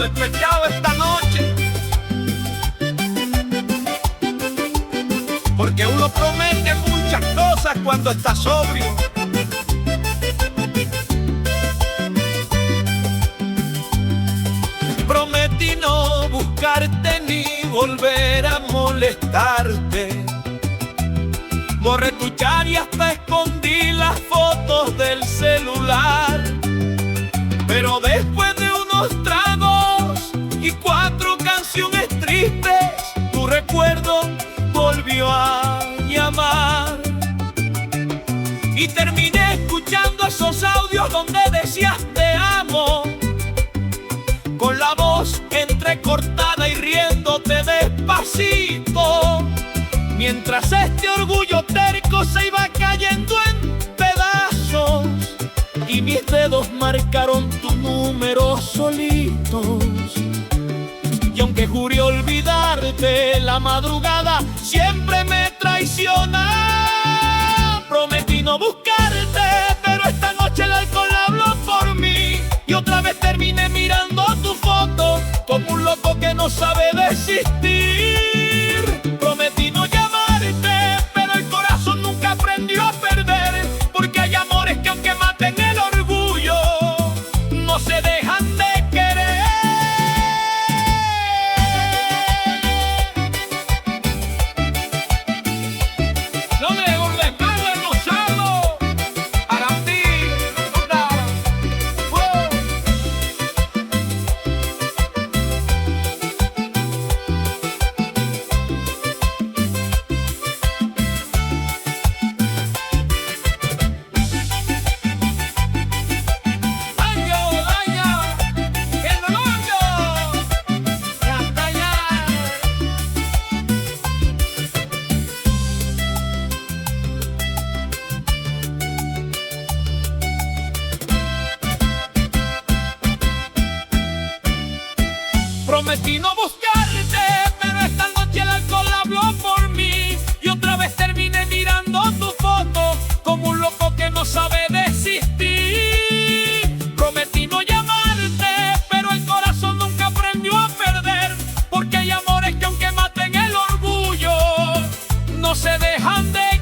despechado esta noche, porque uno promete muchas cosas cuando está sobrio. Prometí no buscarte ni volver a molestarte. Borré tu chat y hasta escondí las fotos del celular. Pero después de unos tragos y 4 canciones tristes, tu recuerdo volvió a llamar. Y terminé escuchando esos audios donde decías te amo, con la voz entrecortada y riéndote despacito, mientras este orgullo terco se iba cayendo en pedazos y mis dedos marcaron tu número solitos. Y aunque juré olvidarte, la madrugada siempre me traiciona. Prometí no buscarte, pero esta noche el alcohol habló por mí y otra vez terminé mirando tu foto como un loco que no sabe desistir. Prometí no llamarte, pero el corazón nunca aprendió a perder, porque hay amores que aunque maten el orgullo, no se dejan de querer. No me devuelves más el rosado, para ti, prometí no buscarte, pero esta noche el alcohol habló por mí y otra vez terminé mirando tu foto como un loco que no sabe desistir. Prometí no llamarte, pero el corazón nunca aprendió a perder, porque hay amores que aunque maten el orgullo, no se dejan de